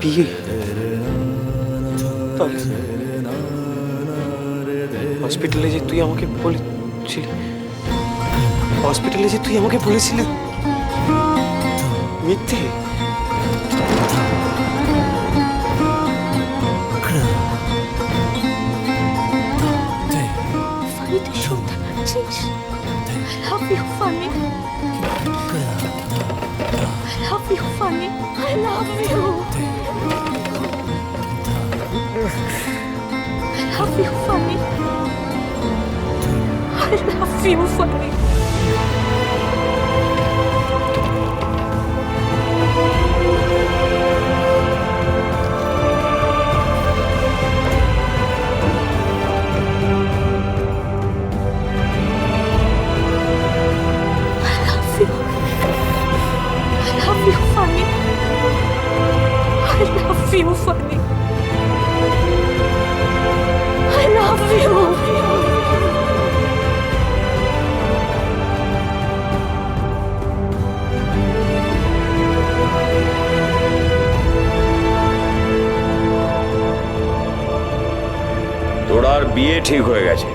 বিয়ে? হসপিটালে যে তুই আমাকে বলেছিলি, হসপিটালে যে তুই আমাকে বলেছিলি মিথ্যে? ফানি, তুই শুনতে পাচ্ছিস? I love you, funny. I love you, funny. I love you. I love you, funny. I love you, funny. I love you, Fanny. I love you. তোরার বিয়ে ঠিক হয়ে গেছে।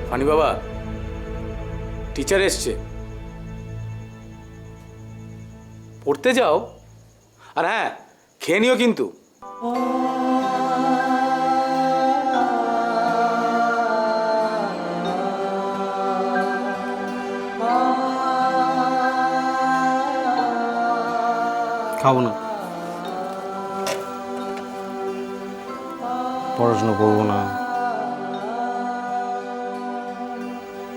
ফানি বাবা, টিচার এসছে, পড়তে যাও। আর হ্যাঁ, খেয়ে নিও কিন্তু। খাবো না, পড়াশোনা করবো না,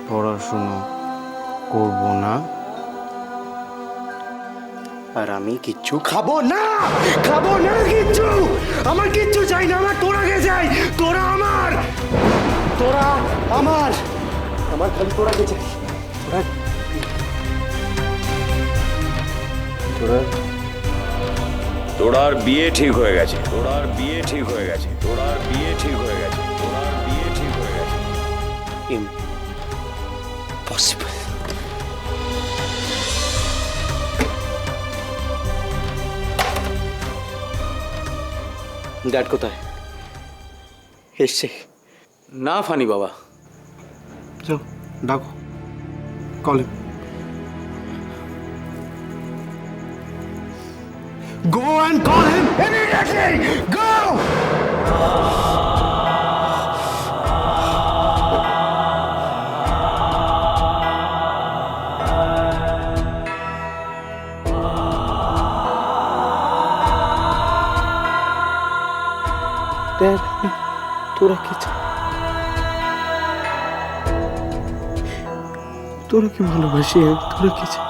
পড়াশোনা করবো না, আর আমি কিচ্ছু খাবো না, খাবো না কিচ্ছু। আমার কিচ্ছু চাই না, আমার তোরাকে চাই। তোরা আমার, তোরা আমার, আমার খালি তোরাকে চাই। তোরা তোরা তোরার বিয়ে ঠিক হয়ে গেছে। তোরার বিয়ে ঠিক হয়ে গেছে। তোরার বিয়ে ঠিক হয়ে গেছে। তোরার বিয়ে ঠিক হয়ে গেছে। impossible. ড্যাড কোথায়? এসছে? না ফানি বাবা। যাও ডাকো, call him. Go and call him immediately! Go! Dad, তোরা কি চাস? তোরা কি ভালোবাসি? তোরা কি চাস?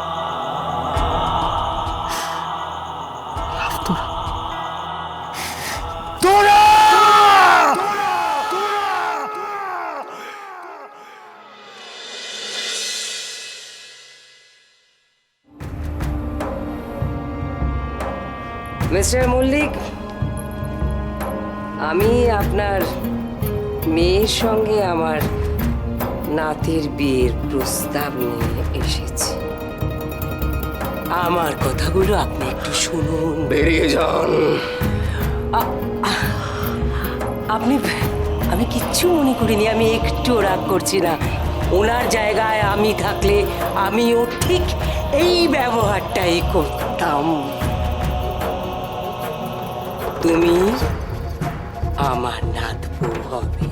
মিস্টার মল্লিক, আমি আপনার মেয়ের সঙ্গে আমার নাতির বিয়ের প্রস্তাব নিয়ে এসেছি। আমার কথাগুলো আপনি একটু শুনুন। বেরিয়ে যান। আপনি, আমি কিচ্ছু মনে করিনি, আমি একটু রাগ করছি না। ওনার জায়গায় আমি থাকলে আমিও ঠিক এই ব্যবহারটাই করতাম। তুমি আমার নাতবউ হবে।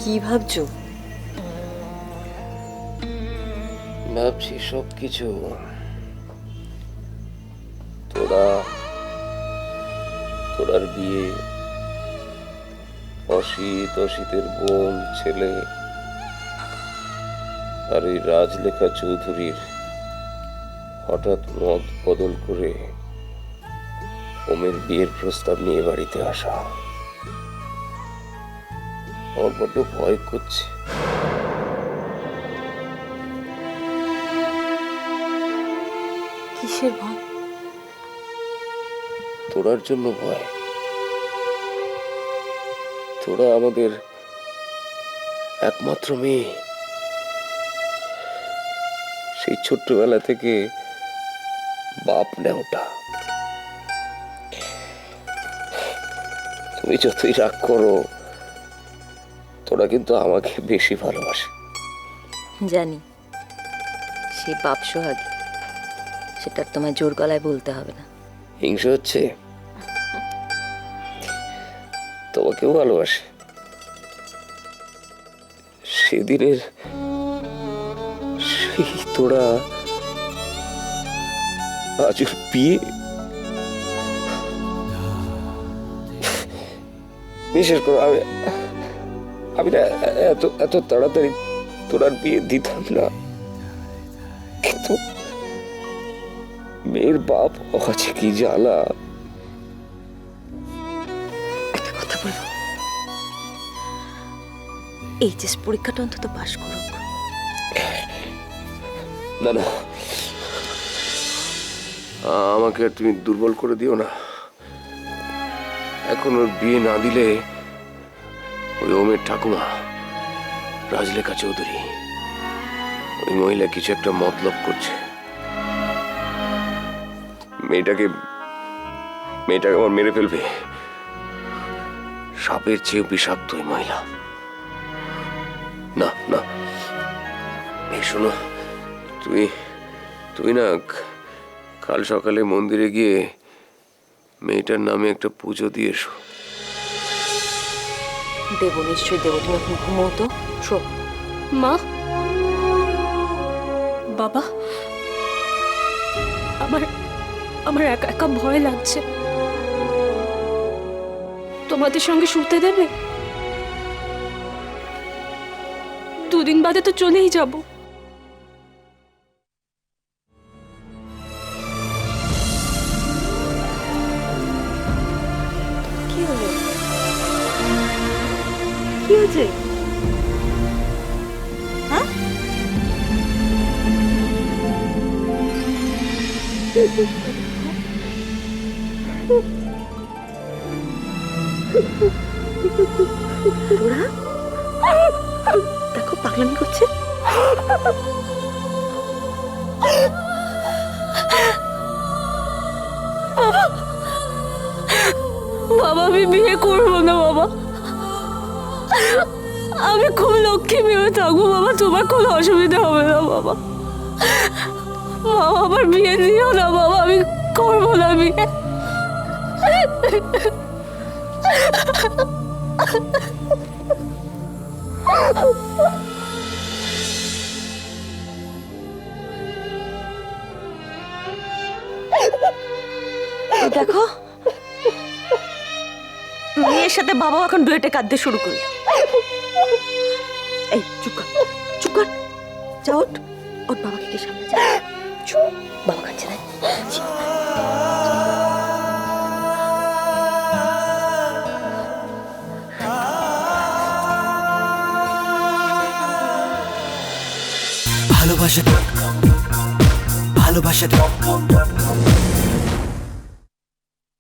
কি ভাবছো? ভাবছি সব কিছু তোরার বিয়ে অসিত, অসিতের বোন, ছেলে আর ওই রাজলেখা চৌধুরীর হঠাৎ মত বদল করে ওমের বিয়ের প্রস্তাব নিয়ে বাড়িতে আসা। আমার বড্ড ভয় করছে। কিসের ভয়? তোরার জন্য ভয়। তোরা আমাদের একমাত্র মেয়ে। সেই ছোট্টবেলা থেকে বাপ নেওটা। তুমি যতই রাগ করো, তোরা কিন্তু আমাকে বেশি ভালোবাসে। জানি, সে বাপ সোহাগী, সেটা তোমায় জোর গলায় বলতে হবে না। হিংসা হচ্ছে? তোমাকেও ভালোবাসে। সেদিনের সেই তোরা আজ ওর বিয়ে। বিশেষ করে আমি না এত তাড়াতাড়ি তোরার বিয়ে দিতাম না, কিন্তু মেয়ের বাপ আছে কি জ্বালা। একটা কথা বলবো, এইচএস পরীক্ষাটা অন্তত পাশ করুক। না না, আমাকে আর তুমি দুর্বল করে দিও না। এখন ওর বিয়ে না দিলে ওই ওমের ঠাকুমা রাজলেখা চৌধুরী, ওই মহিলা কিছু একটা মতলব করছে। মেয়েটাকে আমার মেরে ফেলবে। সাপের চেয়ে বিষাক্ত ওই মহিলা। না না, এই শোনো, তুমি না কাল সকালে মন্দিরে গিয়ে মেয়েটার নামে একটা পুজো দিয়ে এসো। দেবো, নিশ্চয়ই দেবো। তুমি এখন ঘুমো তো, শো। মা, বাবা, আমার একা একা ভয় লাগছে। তোমাদের সঙ্গে শুতে দেবে? দুদিন বাদে তো চলেই যাব। কি হলো? কি হয়েছে? হ্যাঁ, তোরা দেখো পাগলামি করছে। বাবা, আমি বিয়ে করবো না বাবা। আমি খুব লক্ষ্মী মেয়ে থাকবো বাবা, তোমার কোনো অসুবিধা হবে না বাবা। বাবা, আমার বিয়ে দিও না বাবা, আমি করবো না বিয়ে। দেখো, মেয়ের সাথে বাবাও এখন ডুয়েটে কাঁদতে শুরু করলো। এই চুপ কর, চুপ কর, যা ওঠ, ওর বাবাকে কি সামনে যা। চুপ, বাবা কাঁদছে না। ভালোবাসা